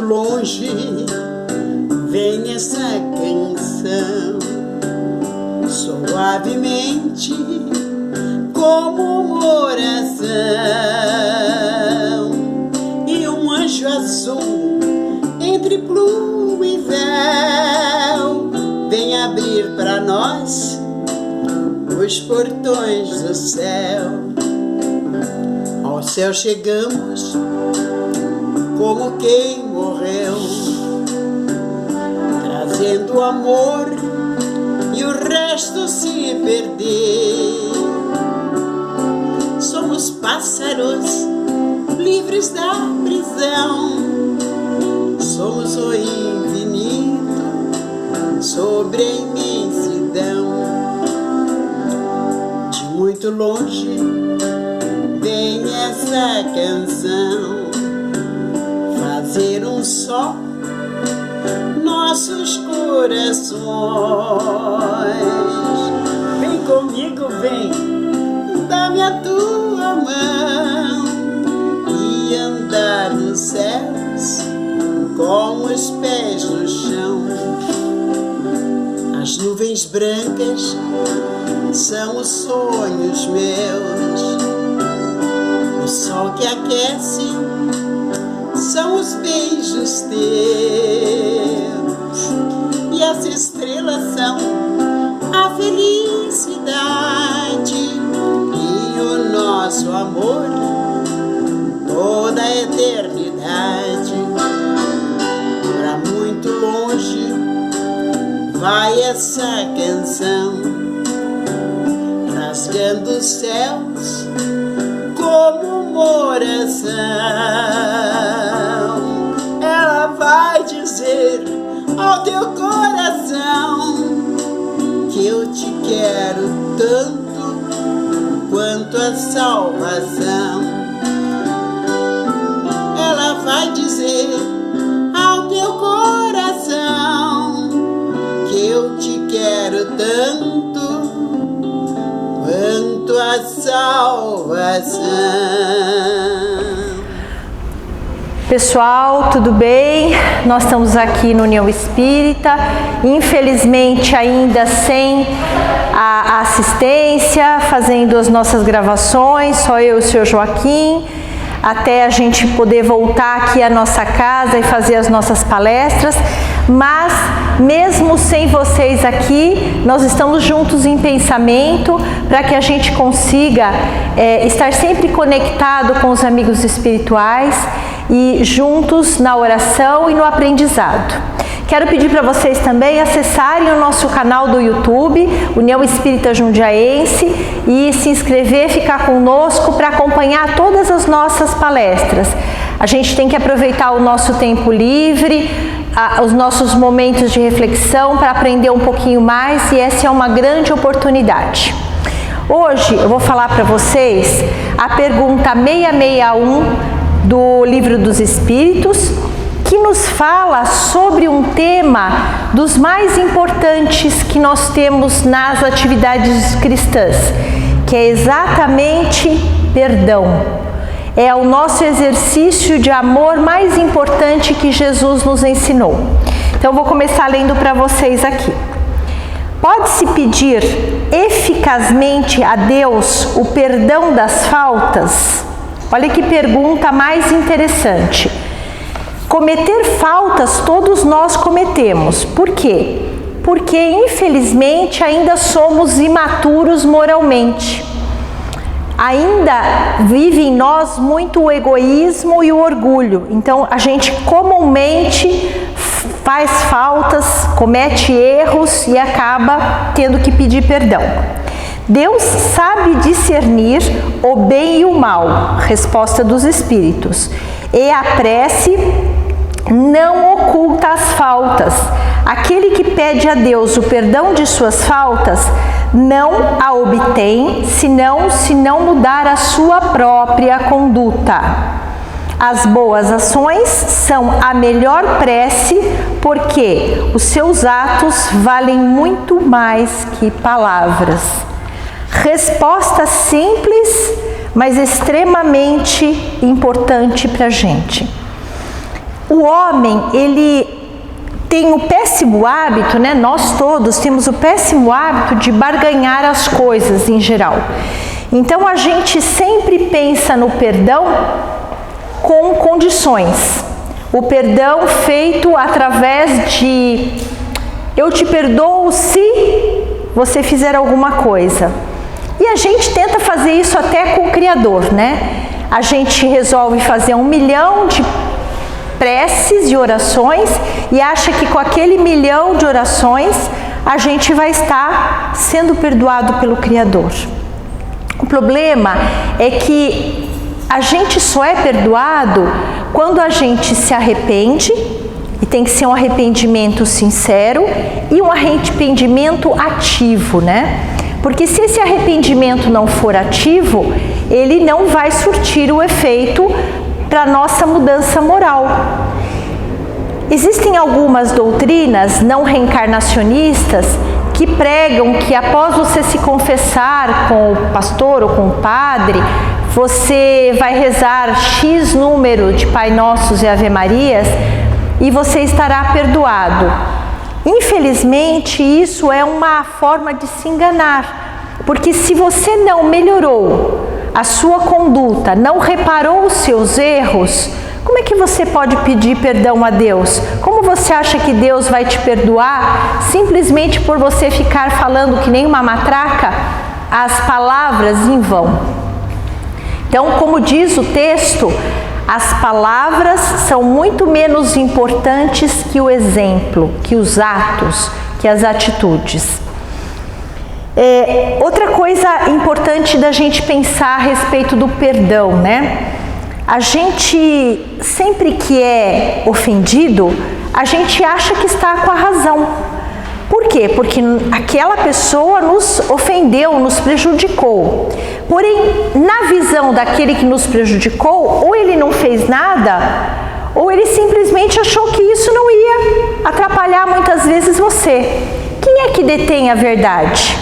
longe vem essa canção, suavemente como uma oração, e um anjo azul entre pluma e véu vem abrir para nós os portões do céu. Ao céu chegamos como quem morreu, trazendo amor e o resto se perdeu. Somos pássaros livres da prisão, somos o infinito sobre a imensidão. De muito longe vem essa canção, fazer um só nossos corações. Vem comigo, vem, dá-me a tua mão e andar nos céus com os pés no chão. As nuvens brancas são os sonhos meus, o sol que aquece são os beijos teus, e as estrelas são a felicidade, e o nosso amor toda a eternidade. Pra muito longe vai essa canção, rasgando os céus como uma oração. Ela vai dizer ao teu coração que eu te quero tanto quanto a salvação. Ela vai dizer ao teu coração que eu te quero tanto quanto a salvação. Pessoal, tudo bem? Nós estamos aqui no União Espírita, infelizmente ainda sem a assistência, fazendo as nossas gravações, só eu e o Sr. Joaquim, até a gente poder voltar aqui à nossa casa e fazer as nossas palestras. Mas mesmo sem vocês aqui, nós estamos juntos em pensamento para que a gente consiga estar sempre conectado com os amigos espirituais e juntos na oração e no aprendizado. Quero pedir para vocês também acessarem o nosso canal do YouTube, União Espírita Jundiaense, e se inscrever, ficar conosco para acompanhar todas as nossas palestras. A gente tem que aproveitar o nosso tempo livre, os nossos momentos de reflexão para aprender um pouquinho mais, e essa é uma grande oportunidade. Hoje eu vou falar para vocês a pergunta 661 do Livro dos Espíritos, que nos fala sobre um tema dos mais importantes que nós temos nas atividades cristãs, que é exatamente perdão. É o nosso exercício de amor mais importante que Jesus nos ensinou. Então eu vou começar lendo para vocês aqui. Pode-se pedir eficazmente a Deus o perdão das faltas? Olha que pergunta mais interessante. Cometer faltas todos nós cometemos. Por quê? Porque infelizmente ainda somos imaturos moralmente. Ainda vive em nós muito o egoísmo e o orgulho. Então a gente comumente faz faltas, comete erros e acaba tendo que pedir perdão. Deus sabe discernir o bem e o mal, resposta dos Espíritos, e a prece não oculta as faltas. Aquele que pede a Deus o perdão de suas faltas não a obtém, senão se não mudar a sua própria conduta. As boas ações são a melhor prece, porque os seus atos valem muito mais que palavras. Resposta simples, mas extremamente importante para a gente. O homem, ele tem o péssimo hábito, né? Nós todos temos o péssimo hábito de barganhar as coisas em geral. Então a gente sempre pensa no perdão com condições. O perdão feito através de eu te perdoo se você fizer alguma coisa. E a gente tenta fazer isso até com o Criador, né? A gente resolve fazer 1 milhão de preces e orações e acha que com aquele 1 milhão de orações a gente vai estar sendo perdoado pelo Criador. O problema é que a gente só é perdoado quando a gente se arrepende, e tem que ser um arrependimento sincero e um arrependimento ativo, né? Porque se esse arrependimento não for ativo, ele não vai surtir o efeito para a nossa mudança moral. Existem algumas doutrinas não reencarnacionistas que pregam que após você se confessar com o pastor ou com o padre, você vai rezar X número de Pai Nossos e Ave Marias e você estará perdoado. Infelizmente, isso é uma forma de se enganar, porque se você não melhorou a sua conduta, não reparou os seus erros, como é que você pode pedir perdão a Deus? Como você acha que Deus vai te perdoar simplesmente por você ficar falando que nem uma matraca as palavras em vão? Então, como diz o texto, as palavras são muito menos importantes que o exemplo, que os atos, que as atitudes. Outra coisa importante da gente pensar a respeito do perdão, né? A gente, sempre que é ofendido, a gente acha que está com a razão. Por quê? Porque aquela pessoa nos ofendeu, nos prejudicou. Porém, na visão daquele que nos prejudicou, ou ele não fez nada, ou ele simplesmente achou que isso não ia atrapalhar muitas vezes você. Quem é que detém a verdade?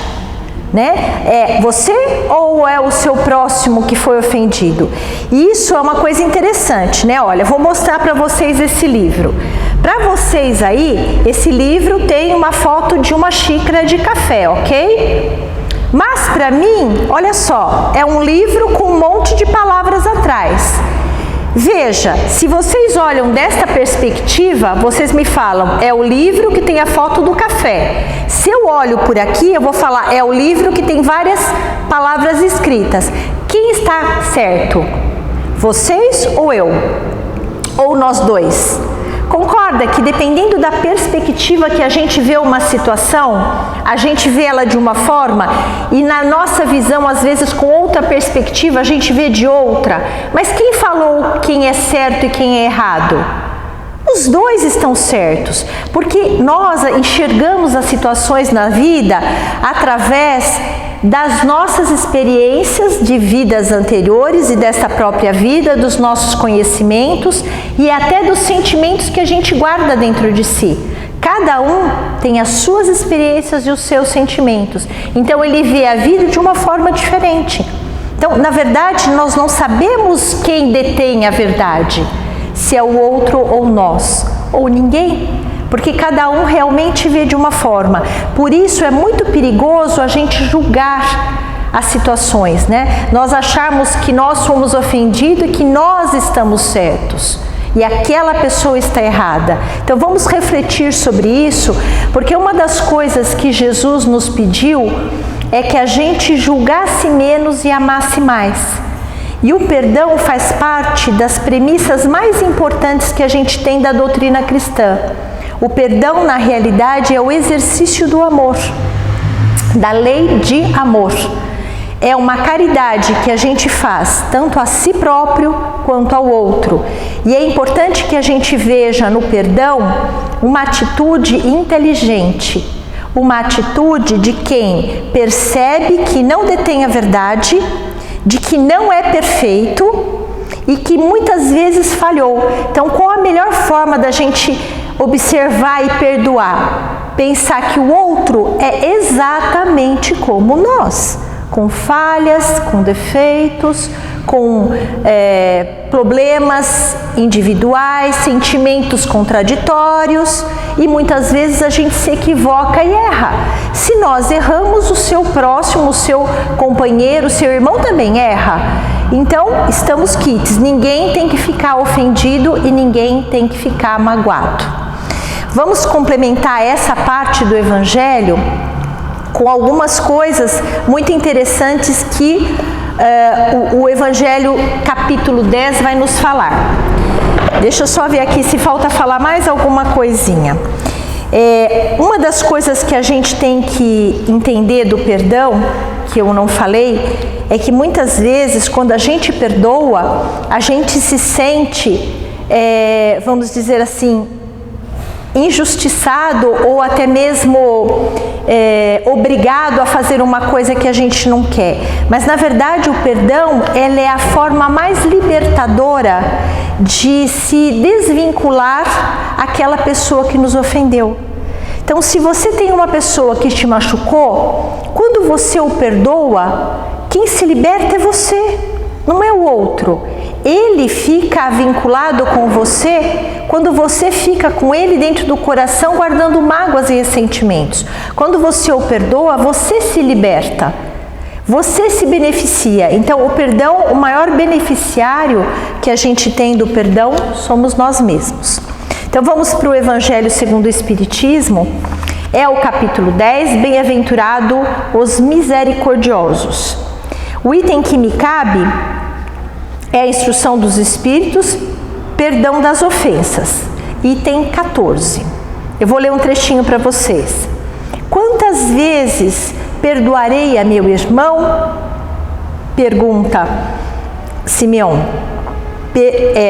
Né? É você ou é o seu próximo que foi ofendido? E isso é uma coisa interessante, né? Olha, vou mostrar para vocês esse livro. Para vocês aí, esse livro tem uma foto de uma xícara de café, ok? Mas para mim, olha só, é um livro com um monte de palavras atrás. Veja, se vocês olham desta perspectiva, vocês me falam, é o livro que tem a foto do café. Se eu olho por aqui, eu vou falar, é o livro que tem várias palavras escritas. Quem está certo? Vocês ou eu? Ou nós dois? Concorda que dependendo da perspectiva que a gente vê uma situação, a gente vê ela de uma forma e na nossa visão, às vezes com outra perspectiva, a gente vê de outra. Mas quem falou quem é certo e quem é errado? Os dois estão certos, porque nós enxergamos as situações na vida através das nossas experiências de vidas anteriores e desta própria vida, dos nossos conhecimentos e até dos sentimentos que a gente guarda dentro de si. Cada um tem as suas experiências e os seus sentimentos, então ele vê a vida de uma forma diferente. Então, na verdade, nós não sabemos quem detém a verdade, se é o outro ou nós, ou ninguém. Porque cada um realmente vê de uma forma. Por isso é muito perigoso a gente julgar as situações, né? Nós acharmos que nós fomos ofendidos e que nós estamos certos e aquela pessoa está errada. Então vamos refletir sobre isso, porque uma das coisas que Jesus nos pediu é que a gente julgasse menos e amasse mais. E o perdão faz parte das premissas mais importantes que a gente tem da doutrina cristã. O perdão, na realidade, é o exercício do amor, da lei de amor. É uma caridade que a gente faz, tanto a si próprio quanto ao outro. E é importante que a gente veja no perdão uma atitude inteligente, uma atitude de quem percebe que não detém a verdade, de que não é perfeito e que muitas vezes falhou. Então, qual a melhor forma da gente observar e perdoar? Pensar que o outro é exatamente como nós, com falhas, com defeitos, com problemas individuais, sentimentos contraditórios, e muitas vezes a gente se equivoca e erra. Se nós erramos, o seu próximo, o seu companheiro, o seu irmão também erra. Então, estamos quites, ninguém tem que ficar ofendido e ninguém tem que ficar magoado. Vamos complementar essa parte do Evangelho com algumas coisas muito interessantes que o Evangelho capítulo 10 vai nos falar. Deixa eu só ver aqui se falta falar mais alguma coisinha. Uma das coisas que a gente tem que entender do perdão, que eu não falei, é que muitas vezes quando a gente perdoa, a gente se sente, vamos dizer assim, injustiçado ou até mesmo obrigado a fazer uma coisa que a gente não quer. Mas na verdade o perdão, ela é a forma mais libertadora de se desvincular aquela pessoa que nos ofendeu. Então, se você tem uma pessoa que te machucou, quando você o perdoa, quem se liberta é você, não é o outro. Ele fica vinculado com você quando você fica com ele dentro do coração guardando mágoas e ressentimentos. Quando você o perdoa, você se liberta, você se beneficia. Então, o perdão, o maior beneficiário que a gente tem do perdão somos nós mesmos. Então, vamos para o Evangelho segundo o Espiritismo. É o capítulo 10, Bem-aventurado os misericordiosos. O item que me cabe é a instrução dos Espíritos, perdão das ofensas. Item 14. Eu vou ler um trechinho para vocês. Quantas vezes perdoarei a meu irmão? Pergunta Simeão.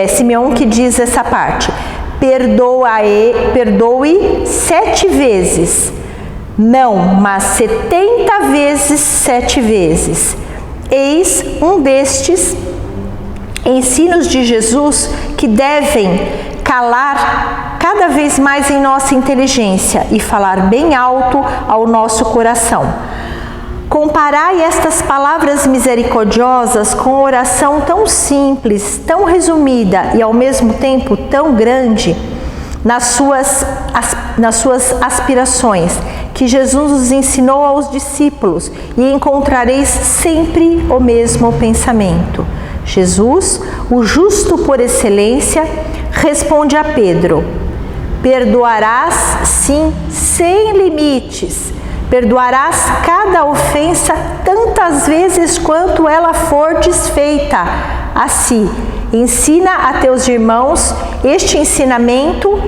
Simeão que diz essa parte. Perdoe 7 vezes. Não, mas 70 vezes 7 vezes. Eis um destes ensinos de Jesus que devem calar cada vez mais em nossa inteligência e falar bem alto ao nosso coração. Comparai estas palavras misericordiosas com oração tão simples, tão resumida e ao mesmo tempo tão grande nas suas aspirações, que Jesus nos ensinou aos discípulos, e encontrareis sempre o mesmo pensamento. Jesus, o justo por excelência, responde a Pedro: perdoarás sim, sem limites. Perdoarás cada ofensa tantas vezes quanto ela for desfeita a si. Ensina a teus irmãos este ensinamento,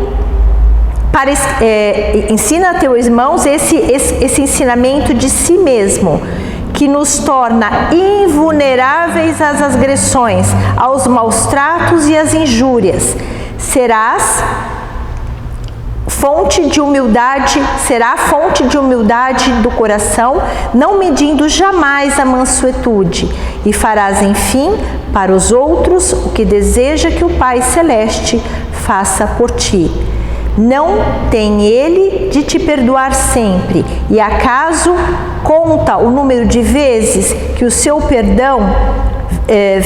ensina a teus irmãos esse ensinamento de si mesmo, que nos torna invulneráveis às agressões, aos maus tratos e às injúrias. Será fonte de humildade do coração, não medindo jamais a mansuetude, e farás, enfim, para os outros o que deseja que o Pai Celeste faça por ti. Não tem ele de te perdoar sempre, e acaso conta o número de vezes que o seu perdão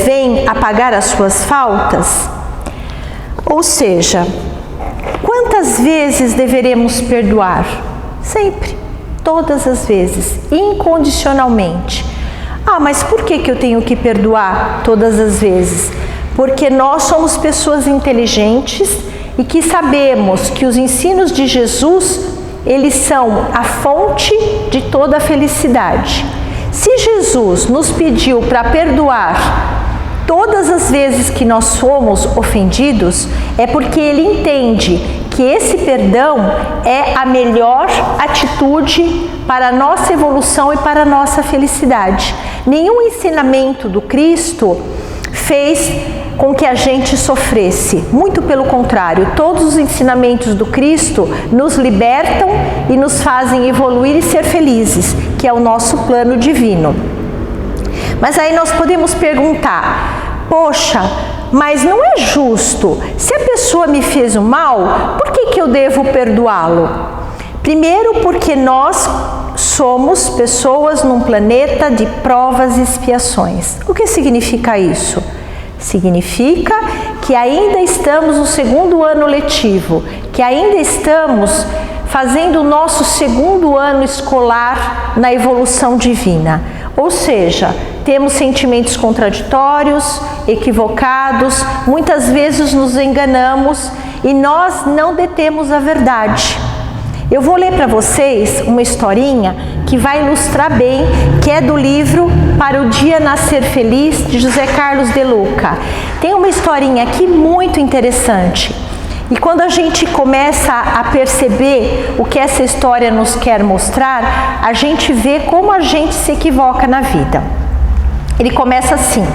vem apagar as suas faltas? Ou seja, quantas vezes deveremos perdoar? Sempre, todas as vezes, incondicionalmente. Ah, mas por que eu tenho que perdoar todas as vezes? Porque nós somos pessoas inteligentes e que sabemos que os ensinos de Jesus, eles são a fonte de toda a felicidade. Se Jesus nos pediu para perdoar todas as vezes que nós somos ofendidos, é porque Ele entende que esse perdão é a melhor atitude para a nossa evolução e para a nossa felicidade. Nenhum ensinamento do Cristo fez com que a gente sofresse. Muito pelo contrário, todos os ensinamentos do Cristo nos libertam e nos fazem evoluir e ser felizes, que é o nosso plano divino. Mas aí nós podemos perguntar: poxa, mas não é justo. Se a pessoa me fez o mal, por que eu devo perdoá-lo? Primeiro, porque nós somos pessoas num planeta de provas e expiações. O que significa isso? Significa que ainda estamos no segundo ano letivo, que ainda estamos fazendo o nosso segundo ano escolar na evolução divina. Ou seja, temos sentimentos contraditórios, equivocados, muitas vezes nos enganamos e nós não detemos a verdade. Eu vou ler para vocês uma historinha que vai ilustrar bem, que é do livro Para o Dia Nascer Feliz, de José Carlos de Luca. Tem uma historinha aqui muito interessante. E quando a gente começa a perceber o que essa história nos quer mostrar, a gente vê como a gente se equivoca na vida. Ele começa assim: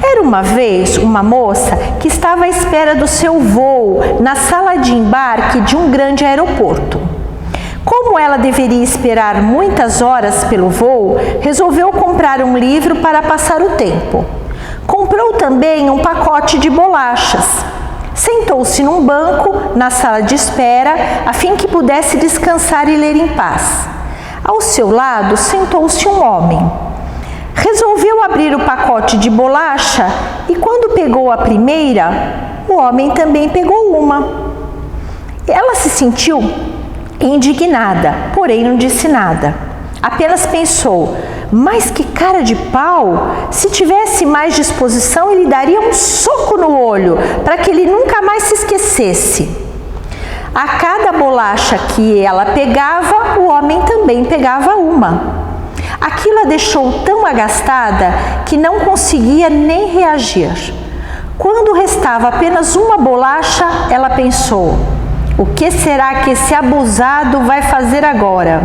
era uma vez uma moça que estava à espera do seu voo na sala de embarque de um grande aeroporto. Como ela deveria esperar muitas horas pelo voo, resolveu comprar um livro para passar o tempo. Comprou também um pacote de bolachas. Sentou-se num banco na sala de espera, a fim que pudesse descansar e ler em paz. Ao seu lado sentou-se um homem. Resolveu abrir o pacote de bolacha e quando pegou a primeira, o homem também pegou uma. Ela se sentiu indignada, porém não disse nada. Apenas pensou: mas que cara de pau! Se tivesse mais disposição, ele daria um soco no olho, para que ele nunca mais se esquecesse. A cada bolacha que ela pegava, o homem também pegava uma. Aquilo a deixou tão agastada que não conseguia nem reagir. Quando restava apenas uma bolacha, ela pensou: o que será que esse abusado vai fazer agora?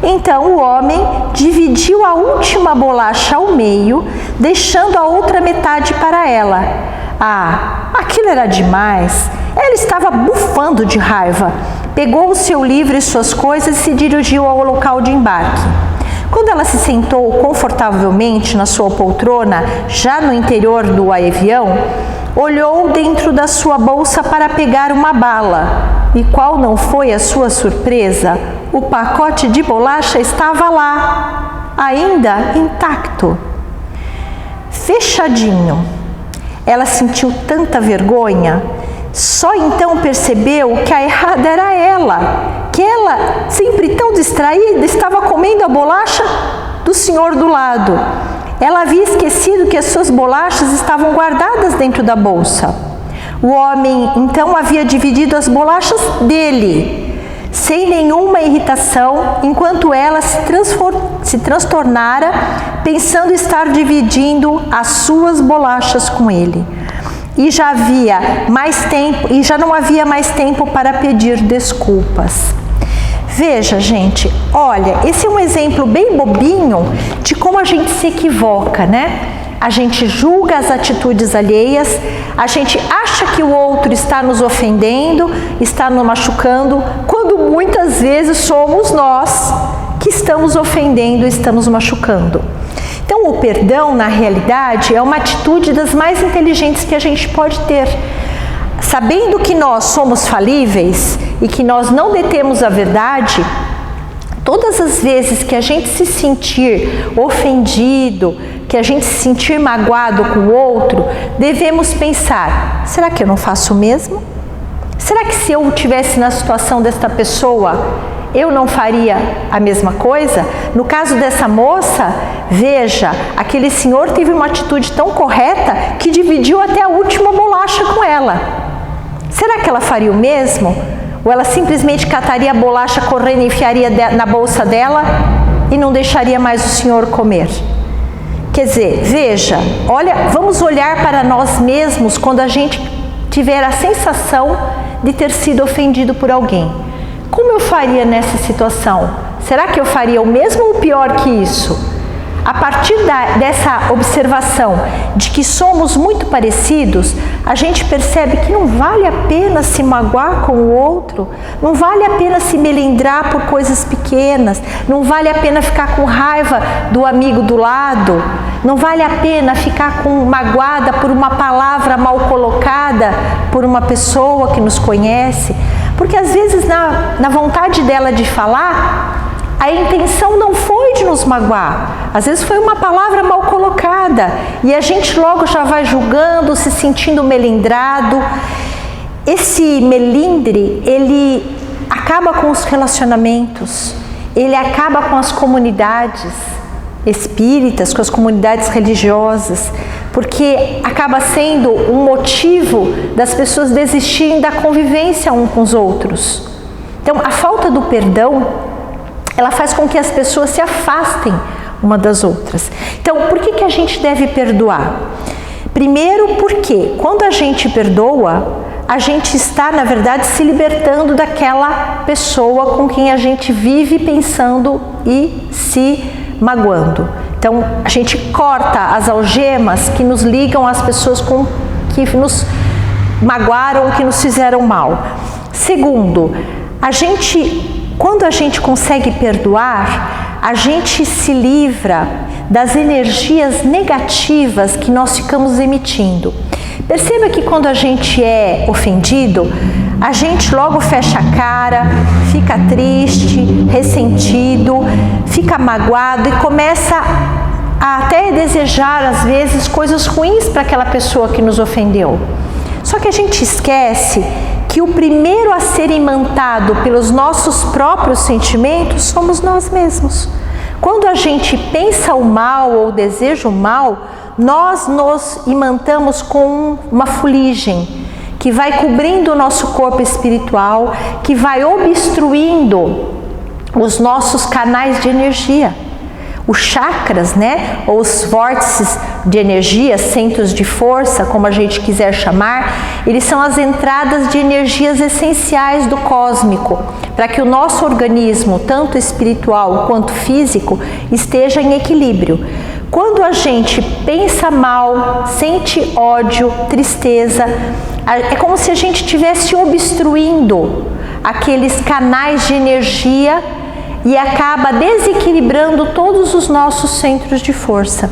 Então o homem dividiu a última bolacha ao meio, deixando a outra metade para ela. Ah, aquilo era demais! Ela estava bufando de raiva. Pegou o seu livro e suas coisas e se dirigiu ao local de embarque. Quando ela se sentou confortavelmente na sua poltrona, já no interior do avião, olhou dentro da sua bolsa para pegar uma bala. E qual não foi a sua surpresa? O pacote de bolacha estava lá, ainda intacto, fechadinho. Ela sentiu tanta vergonha. Só então percebeu que a errada era ela, que ela, sempre tão distraída, estava comendo a bolacha do senhor do lado. Ela havia esquecido que as suas bolachas estavam guardadas dentro da bolsa. O homem então havia dividido as bolachas dele, sem nenhuma irritação, enquanto ela se transtornara, pensando estar dividindo as suas bolachas com ele. E já não havia mais tempo para pedir desculpas. Veja, gente, olha, esse é um exemplo bem bobinho de como a gente se equivoca, né? A gente julga as atitudes alheias, a gente acha que o outro está nos ofendendo, está nos machucando, quando muitas vezes somos nós que estamos ofendendo e estamos machucando. Então, o perdão, na realidade, é uma atitude das mais inteligentes que a gente pode ter. Sabendo que nós somos falíveis e que nós não detemos a verdade, todas as vezes que a gente se sentir ofendido, que a gente se sentir magoado com o outro, devemos pensar: será que eu não faço o mesmo? Será que se eu estivesse na situação desta pessoa, eu não faria a mesma coisa? No caso dessa moça, veja, aquele senhor teve uma atitude tão correta que dividiu até a última bolacha com ela. Será que ela faria o mesmo? Ou ela simplesmente cataria a bolacha correndo e enfiaria na bolsa dela e não deixaria mais o senhor comer? Quer dizer, veja, olha, vamos olhar para nós mesmos quando a gente tiver a sensação de ter sido ofendido por alguém. Como eu faria nessa situação? Será que eu faria o mesmo ou pior que isso? A partir dessa observação de que somos muito parecidos, a gente percebe que não vale a pena se magoar com o outro, não vale a pena se melindrar por coisas pequenas, não vale a pena ficar com raiva do amigo do lado, não vale a pena ficar magoada por uma palavra mal colocada por uma pessoa que nos conhece, porque às vezes na vontade dela de falar, a intenção não foi de nos magoar, às vezes foi uma palavra mal colocada e a gente logo já vai julgando, se sentindo melindrado. Esse melindre, ele acaba com os relacionamentos, ele acaba com as comunidades espíritas, com as comunidades religiosas, porque acaba sendo um motivo das pessoas desistirem da convivência uns com os outros. Então, a falta do perdão, ela faz com que as pessoas se afastem uma das outras. Então, por que a gente deve perdoar? Primeiro, porque quando a gente perdoa, a gente está, na verdade, se libertando daquela pessoa com quem a gente vive pensando e se magoando. Então, a gente corta as algemas que nos ligam às pessoas que nos magoaram, que nos fizeram mal. Segundo, quando a gente consegue perdoar, a gente se livra das energias negativas que nós ficamos emitindo. Perceba que quando a gente é ofendido, a gente logo fecha a cara, fica triste, ressentido, fica magoado e começa a até desejar, às vezes, coisas ruins para aquela pessoa que nos ofendeu. Só que a gente esquece que o primeiro a ser imantado pelos nossos próprios sentimentos somos nós mesmos. Quando a gente pensa o mal ou deseja o mal, nós nos imantamos com uma fuligem que vai cobrindo o nosso corpo espiritual, que vai obstruindo os nossos canais de energia. Os chakras, né, ou os vórtices de energia, centros de força, como a gente quiser chamar, eles são as entradas de energias essenciais do cósmico, para que o nosso organismo, tanto espiritual quanto físico, esteja em equilíbrio. Quando a gente pensa mal, sente ódio, tristeza, é como se a gente estivesse obstruindo aqueles canais de energia e acaba desequilibrando todos os nossos centros de força.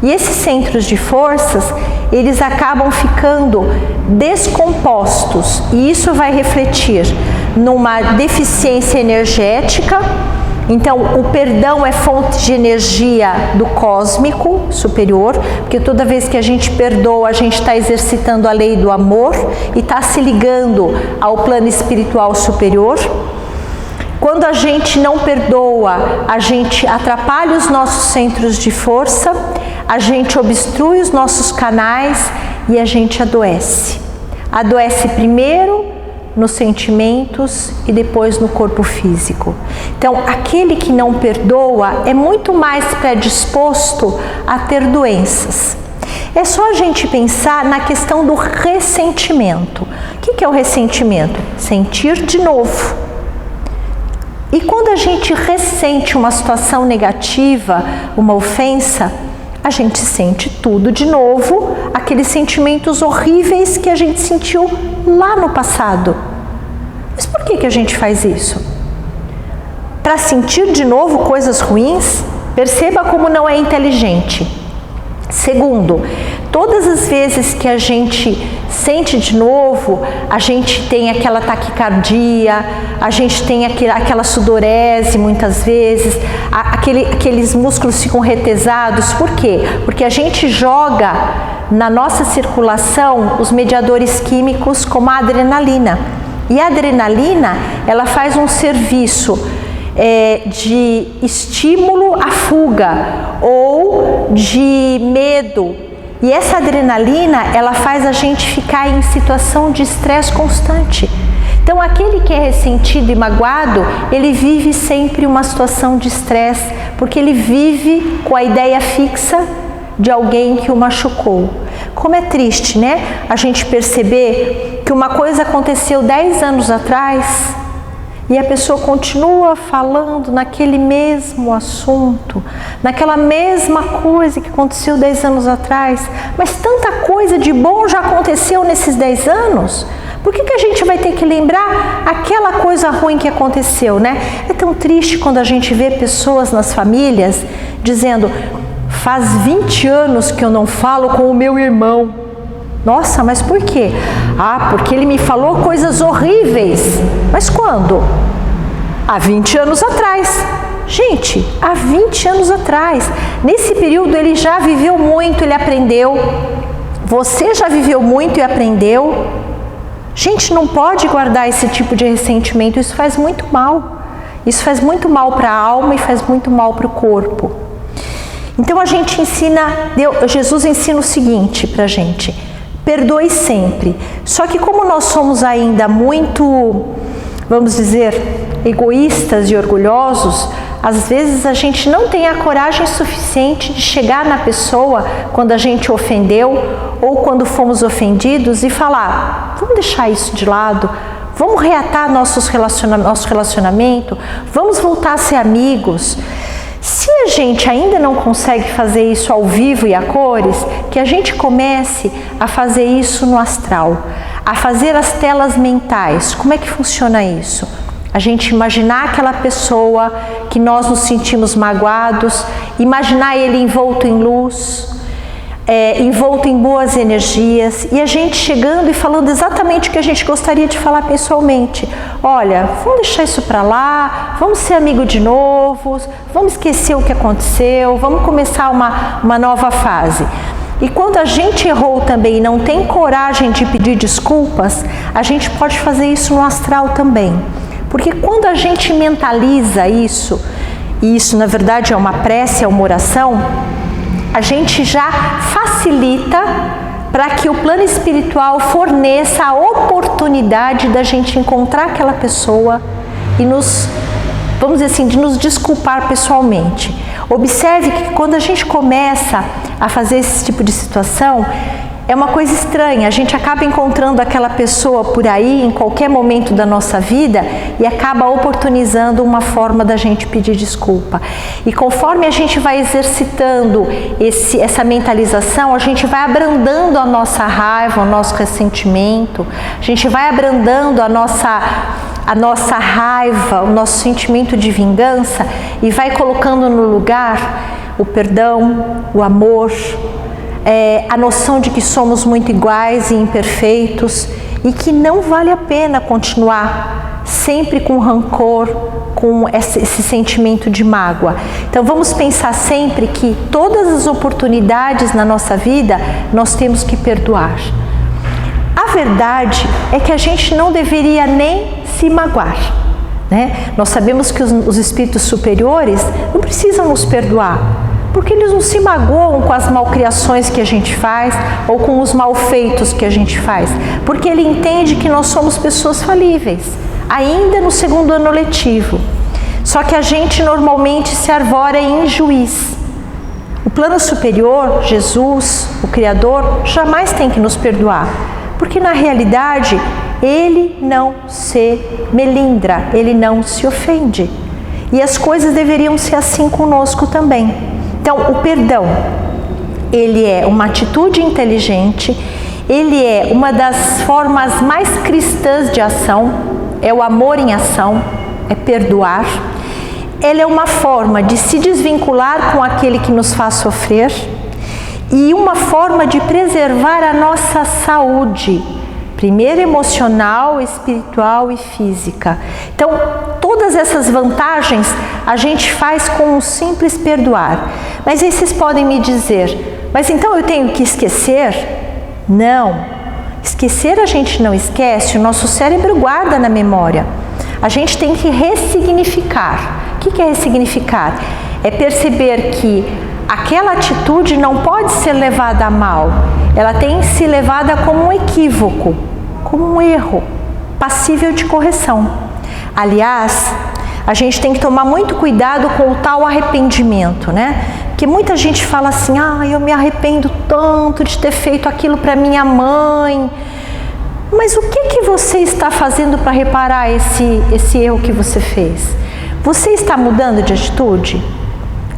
E esses centros de forças, eles acabam ficando descompostos e isso vai refletir numa deficiência energética. Então, o perdão é fonte de energia do cósmico superior, porque toda vez que a gente perdoa, a gente está exercitando a lei do amor e está se ligando ao plano espiritual superior. Quando a gente não perdoa, a gente atrapalha os nossos centros de força, a gente obstrui os nossos canais e a gente adoece. Adoece primeiro nos sentimentos e depois no corpo físico. Então, aquele que não perdoa é muito mais predisposto a ter doenças. É só a gente pensar na questão do ressentimento. O que é o ressentimento? Sentir de novo. E quando a gente ressente uma situação negativa, uma ofensa, a gente sente tudo de novo, aqueles sentimentos horríveis que a gente sentiu lá no passado. Mas por que a gente faz isso? Para sentir de novo coisas ruins? Perceba como não é inteligente. Segundo, todas as vezes que a gente sente de novo, a gente tem aquela taquicardia, a gente tem aquela sudorese muitas vezes, aqueles músculos ficam retesados. Por quê? Porque a gente joga na nossa circulação os mediadores químicos como a adrenalina. E a adrenalina, ela faz um serviço de estímulo à fuga ou de medo. E essa adrenalina, ela faz a gente ficar em situação de estresse constante. Então, aquele que é ressentido e magoado, ele vive sempre uma situação de estresse, porque ele vive com a ideia fixa de alguém que o machucou. Como é triste, né? A gente perceber que uma coisa aconteceu 10 anos atrás e a pessoa continua falando naquele mesmo assunto, naquela mesma coisa que aconteceu 10 anos atrás. Mas tanta coisa de bom já aconteceu nesses 10 anos. Por que a gente vai ter que lembrar aquela coisa ruim que aconteceu, né? É tão triste quando a gente vê pessoas nas famílias dizendo: faz 20 anos que eu não falo com o meu irmão. Nossa, mas por quê? Ah, porque ele me falou coisas horríveis. Mas quando? Há 20 anos atrás. Gente, há 20 anos atrás. Nesse período ele já viveu muito, ele aprendeu. Você já viveu muito e aprendeu. Gente, não pode guardar esse tipo de ressentimento, isso faz muito mal. Isso faz muito mal para a alma e faz muito mal para o corpo. Então a gente ensina, Jesus ensina o seguinte para a gente: perdoe sempre. Só que como nós somos ainda muito, vamos dizer, egoístas e orgulhosos, às vezes a gente não tem a coragem suficiente de chegar na pessoa quando a gente ofendeu ou quando fomos ofendidos e falar: vamos deixar isso de lado, vamos reatar nosso relacionamento, vamos voltar a ser amigos. Se a gente ainda não consegue fazer isso ao vivo e a cores, que a gente comece a fazer isso no astral, a fazer as telas mentais. Como é que funciona isso? A gente imaginar aquela pessoa que nós nos sentimos magoados, imaginar ele envolto em luz, envolto em boas energias, e a gente chegando e falando exatamente o que a gente gostaria de falar pessoalmente. Olha, vamos deixar isso para lá, vamos ser amigo de novo, vamos esquecer o que aconteceu, vamos começar uma nova fase. E quando a gente errou também e não tem coragem de pedir desculpas, a gente pode fazer isso no astral também. Porque quando a gente mentaliza isso, e isso na verdade é uma prece, é uma oração, a gente já facilita para que o plano espiritual forneça a oportunidade da gente encontrar aquela pessoa e vamos dizer assim, de nos desculpar pessoalmente. Observe que quando a gente começa a fazer esse tipo de situação, é uma coisa estranha, a gente acaba encontrando aquela pessoa por aí em qualquer momento da nossa vida e acaba oportunizando uma forma da gente pedir desculpa. E conforme a gente vai exercitando essa mentalização, a gente vai abrandando a nossa raiva, o nosso ressentimento, a gente vai abrandando a nossa raiva, o nosso sentimento de vingança e vai colocando no lugar o perdão, o amor, a noção de que somos muito iguais e imperfeitos e que não vale a pena continuar sempre com rancor, com esse sentimento de mágoa. Então vamos pensar sempre que todas as oportunidades na nossa vida nós temos que perdoar. A verdade é que a gente não deveria nem se magoar, né? Nós sabemos que os espíritos superiores não precisam nos perdoar, porque eles não se magoam com as malcriações que a gente faz ou com os malfeitos que a gente faz, porque ele entende que nós somos pessoas falíveis, ainda no segundo ano letivo. Só que a gente normalmente se arvora em juiz. O plano superior, Jesus, o Criador, jamais tem que nos perdoar, porque na realidade ele não se melindra, ele não se ofende. E as coisas deveriam ser assim conosco também. Então, o perdão, ele é uma atitude inteligente, ele é uma das formas mais cristãs de ação, é o amor em ação, é perdoar. Ele é uma forma de se desvincular com aquele que nos faz sofrer e uma forma de preservar a nossa saúde, primeiro emocional, espiritual e física. Então, todas essas vantagens a gente faz com um simples perdoar. Mas aí vocês podem me dizer, mas então eu tenho que esquecer? Não. Esquecer a gente não esquece, o nosso cérebro guarda na memória. A gente tem que ressignificar. O que é ressignificar? É perceber que aquela atitude não pode ser levada a mal. Ela tem que ser levada como um equívoco, como um erro, passível de correção. Aliás, a gente tem que tomar muito cuidado com o tal arrependimento, né? Porque muita gente fala assim, eu me arrependo tanto de ter feito aquilo para minha mãe. Mas o que você está fazendo para reparar esse erro que você fez? Você está mudando de atitude?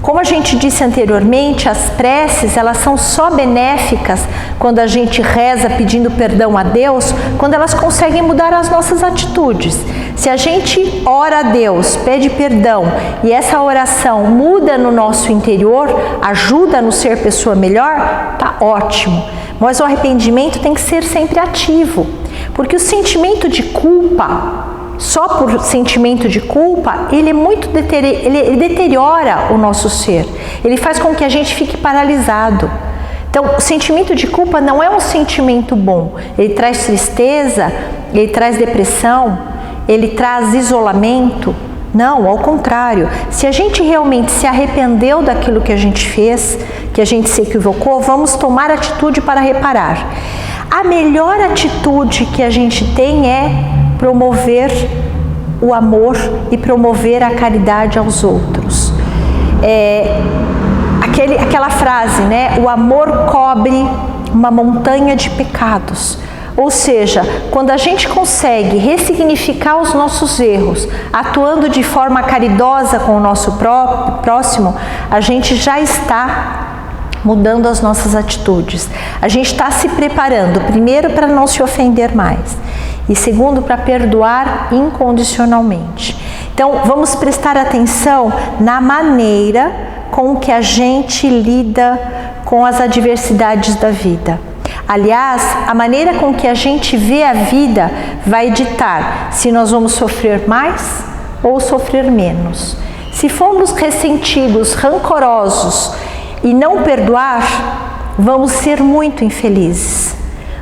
Como a gente disse anteriormente, as preces, elas são só benéficas quando a gente reza pedindo perdão a Deus, quando elas conseguem mudar as nossas atitudes. Se a gente ora a Deus, pede perdão e essa oração muda no nosso interior, ajuda a nos ser pessoa melhor, tá ótimo. Mas o arrependimento tem que ser sempre ativo, porque o sentimento de culpa, só por sentimento de culpa, ele deteriora o nosso ser. Ele faz com que a gente fique paralisado. Então, o sentimento de culpa não é um sentimento bom. Ele traz tristeza, ele traz depressão, ele traz isolamento. Não, ao contrário. Se a gente realmente se arrependeu daquilo que a gente fez, que a gente se equivocou, vamos tomar atitude para reparar. A melhor atitude que a gente tem é promover o amor e promover a caridade aos outros. Aquela frase, né? O amor cobre uma montanha de pecados. Ou seja, quando a gente consegue ressignificar os nossos erros, atuando de forma caridosa com o nosso próximo, a gente já está mudando as nossas atitudes. A gente está se preparando, primeiro, para não se ofender mais, e segundo, para perdoar incondicionalmente. Então, vamos prestar atenção na maneira com que a gente lida com as adversidades da vida. Aliás, a maneira com que a gente vê a vida vai ditar se nós vamos sofrer mais ou sofrer menos. Se formos ressentidos, rancorosos e não perdoar, vamos ser muito infelizes.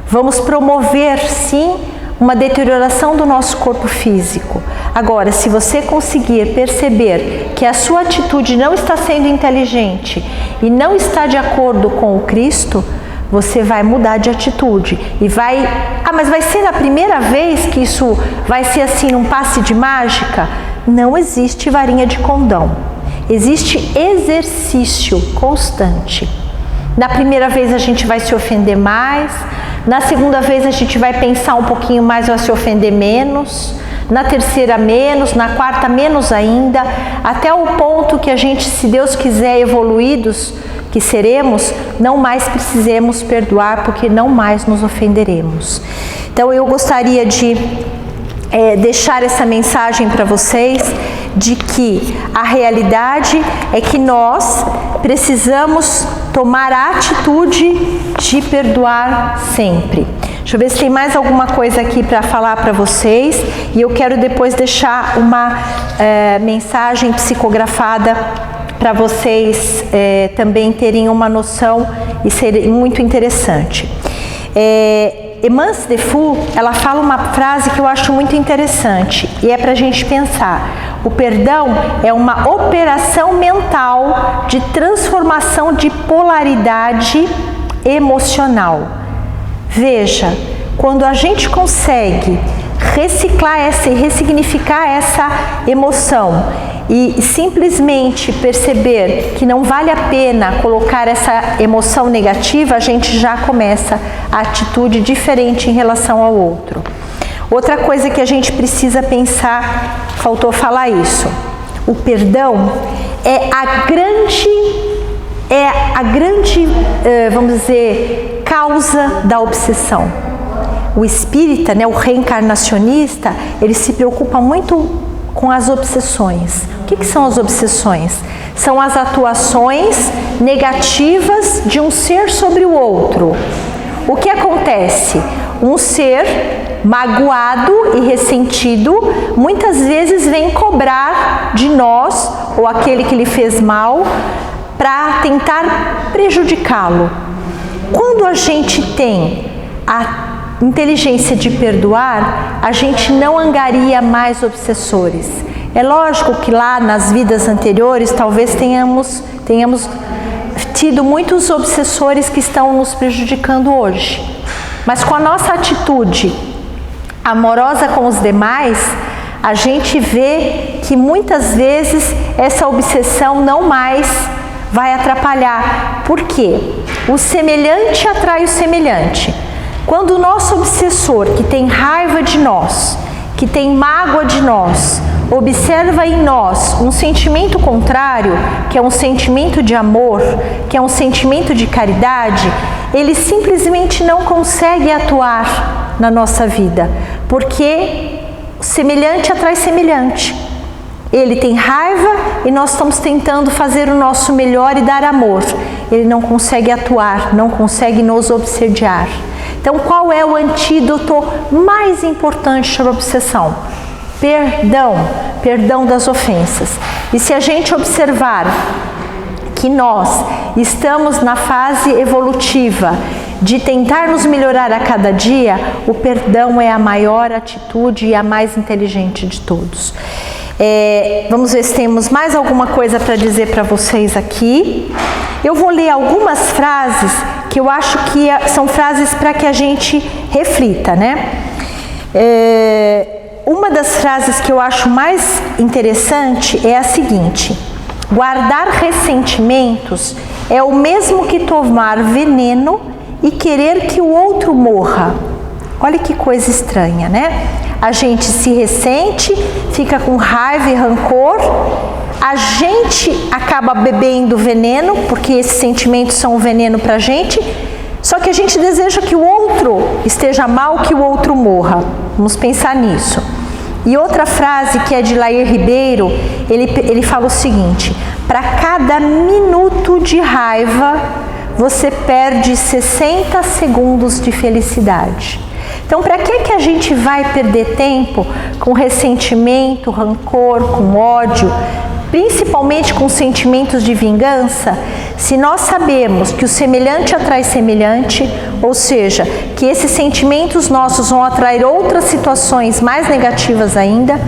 Vamos promover, sim, uma deterioração do nosso corpo físico. Agora, se você conseguir perceber que a sua atitude não está sendo inteligente e não está de acordo com o Cristo, você vai mudar de atitude e vai... mas vai ser a primeira vez que isso vai ser assim num passe de mágica? Não existe varinha de condão. Existe exercício constante. Na primeira vez a gente vai se ofender mais, na segunda vez a gente vai pensar um pouquinho mais e vai se ofender menos, na terceira menos, na quarta menos ainda, até o ponto que a gente, se Deus quiser, evoluídos que seremos, não mais precisemos perdoar, porque não mais nos ofenderemos. Então eu gostaria de deixar essa mensagem para vocês, de que a realidade é que nós precisamos tomar a atitude de perdoar sempre. Deixa eu ver se tem mais alguma coisa aqui para falar para vocês, e eu quero depois deixar uma mensagem psicografada para vocês também terem uma noção e ser muito interessante. Emance Defu, ela fala uma frase que eu acho muito interessante, e é para a gente pensar. O perdão é uma operação mental de transformação de polaridade emocional. Veja, quando a gente consegue reciclar essa e ressignificar essa emoção e simplesmente perceber que não vale a pena colocar essa emoção negativa, a gente já começa a atitude diferente em relação ao outro. Outra coisa que a gente precisa pensar, faltou falar isso, o perdão é a grande, vamos dizer, causa da obsessão. O espírita, né, o reencarnacionista, ele se preocupa muito com as obsessões. O que são as obsessões? São as atuações negativas de um ser sobre o outro. O que acontece? Um ser magoado e ressentido muitas vezes vem cobrar de nós, ou aquele que lhe fez mal, para tentar prejudicá-lo. Quando a gente tem a inteligência de perdoar, a gente não angaria mais obsessores. É lógico que lá nas vidas anteriores talvez tenhamos tido muitos obsessores que estão nos prejudicando hoje. Mas com a nossa atitude amorosa com os demais, a gente vê que muitas vezes essa obsessão não mais vai atrapalhar. Por quê? O semelhante atrai o semelhante. Quando o nosso obsessor, que tem raiva de nós, que tem mágoa de nós, observa em nós um sentimento contrário, que é um sentimento de amor, que é um sentimento de caridade, ele simplesmente não consegue atuar na nossa vida, porque semelhante atrai semelhante. Ele tem raiva e nós estamos tentando fazer o nosso melhor e dar amor. Ele não consegue atuar, não consegue nos obsediar. Então, qual é o antídoto mais importante sobre a obsessão? perdão das ofensas. E se a gente observar que nós estamos na fase evolutiva de tentar nos melhorar a cada dia, o perdão é a maior atitude e a mais inteligente de todos. Vamos ver se temos mais alguma coisa para dizer para vocês aqui. Eu vou ler algumas frases que eu acho que são frases para que a gente reflita, né? Uma das frases que eu acho mais interessante é a seguinte: guardar ressentimentos é o mesmo que tomar veneno e querer que o outro morra. Olha que coisa estranha, né? A gente se ressente, fica com raiva e rancor, a gente acaba bebendo veneno, porque esses sentimentos são um veneno pra gente, só que a gente deseja que o outro esteja mal, que o outro morra. Vamos pensar nisso. E outra frase que é de Lair Ribeiro, ele fala o seguinte: para cada minuto de raiva, você perde 60 segundos de felicidade. Então, para que a gente vai perder tempo com ressentimento, rancor, com ódio, principalmente com sentimentos de vingança, se nós sabemos que o semelhante atrai semelhante, ou seja, que esses sentimentos nossos vão atrair outras situações mais negativas ainda,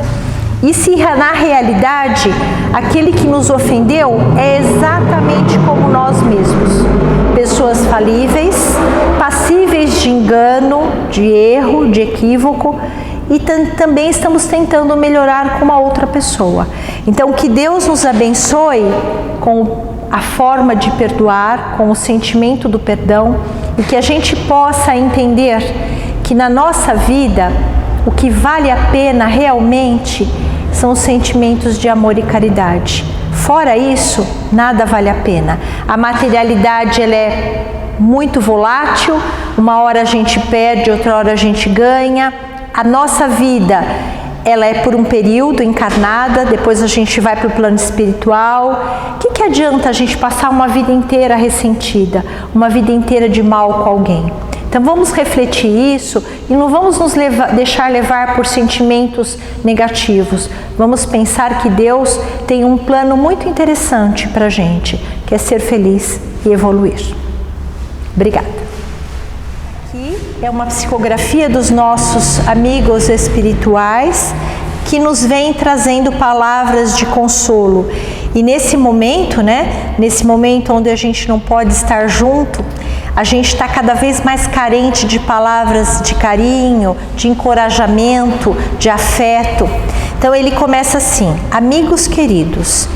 e se na realidade aquele que nos ofendeu é exatamente como nós mesmos, pessoas falíveis, passíveis de engano, de erro, de equívoco, e também estamos tentando melhorar com uma outra pessoa. Então, que Deus nos abençoe com a forma de perdoar, com o sentimento do perdão, e que a gente possa entender que na nossa vida o que vale a pena realmente são os sentimentos de amor e caridade. Fora isso, nada vale a pena. A materialidade, ela é muito volátil, uma hora a gente perde, outra hora a gente ganha. A nossa vida, ela é por um período encarnada, depois a gente vai para o plano espiritual. O que adianta a gente passar uma vida inteira ressentida, uma vida inteira de mal com alguém? Então vamos refletir isso e não vamos nos deixar levar por sentimentos negativos. Vamos pensar que Deus tem um plano muito interessante para a gente, que é ser feliz e evoluir. Obrigada. Aqui é uma psicografia dos nossos amigos espirituais que nos vem trazendo palavras de consolo. E nesse momento, né, nesse momento onde a gente não pode estar junto, a gente está cada vez mais carente de palavras de carinho, de encorajamento, de afeto. Então ele começa assim: amigos queridos,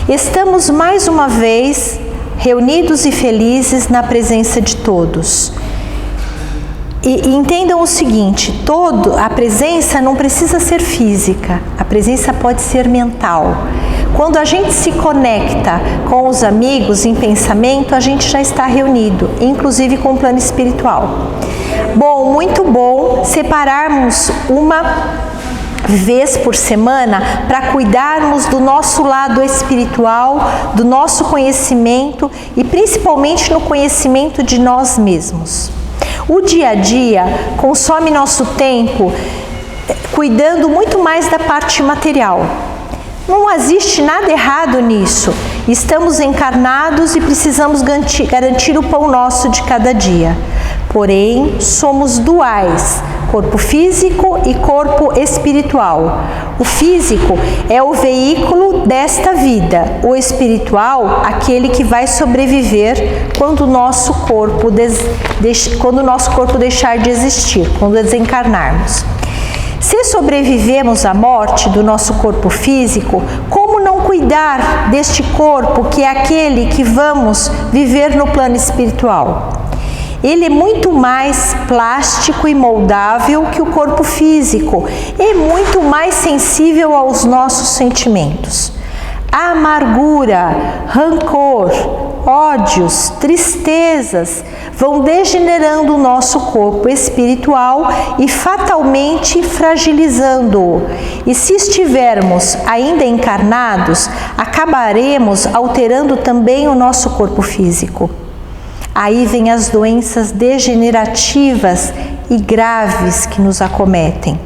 estamos mais uma vez reunidos e felizes na presença de todos. E entendam o seguinte: a presença não precisa ser física, a presença pode ser mental. Quando a gente se conecta com os amigos em pensamento, a gente já está reunido, inclusive com o plano espiritual. Bom, muito bom separarmos uma vez por semana para cuidarmos do nosso lado espiritual, do nosso conhecimento e principalmente no conhecimento de nós mesmos. O dia a dia consome nosso tempo cuidando muito mais da parte material. Não existe nada errado nisso. Estamos encarnados e precisamos garantir o pão nosso de cada dia. Porém, somos duais, corpo físico e corpo espiritual. O físico é o veículo desta vida, o espiritual, aquele que vai sobreviver quando o nosso corpo deixar de existir, quando desencarnarmos. Se sobrevivemos à morte do nosso corpo físico, como não cuidar deste corpo que é aquele que vamos viver no plano espiritual? Ele é muito mais plástico e moldável que o corpo físico e muito mais sensível aos nossos sentimentos. A amargura, rancor, ódios, tristezas vão degenerando o nosso corpo espiritual e fatalmente fragilizando-o. E se estivermos ainda encarnados, acabaremos alterando também o nosso corpo físico. Aí vem as doenças degenerativas e graves que nos acometem.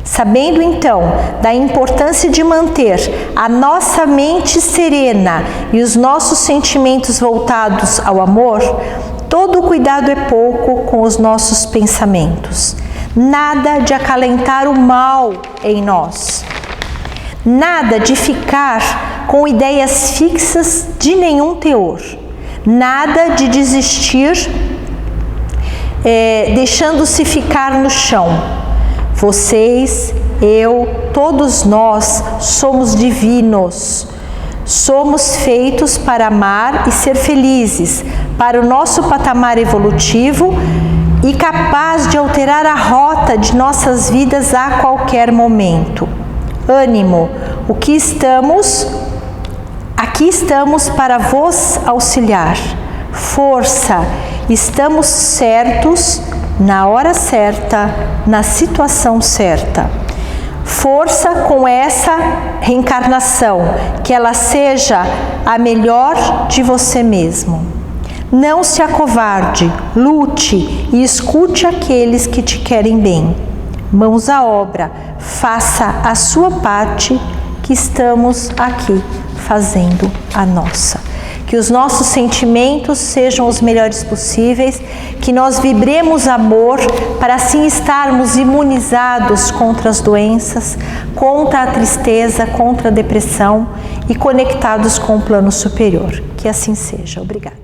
Sabendo então da importância de manter a nossa mente serena e os nossos sentimentos voltados ao amor, todo cuidado é pouco com os nossos pensamentos. Nada de acalentar o mal em nós. Nada de ficar com ideias fixas de nenhum teor. Nada de desistir, deixando-se ficar no chão. Vocês, eu, todos nós somos divinos. Somos feitos para amar e ser felizes, para o nosso patamar evolutivo e capaz de alterar a rota de nossas vidas a qualquer momento. Ânimo, aqui estamos para vos auxiliar. Força, estamos certos, na hora certa, na situação certa. Força com essa reencarnação, que ela seja a melhor de você mesmo. Não se acovarde, lute e escute aqueles que te querem bem. Mãos à obra, faça a sua parte, que estamos aqui fazendo a nossa. Que os nossos sentimentos sejam os melhores possíveis, que nós vibremos amor para assim estarmos imunizados contra as doenças, contra a tristeza, contra a depressão e conectados com o plano superior. Que assim seja. Obrigada.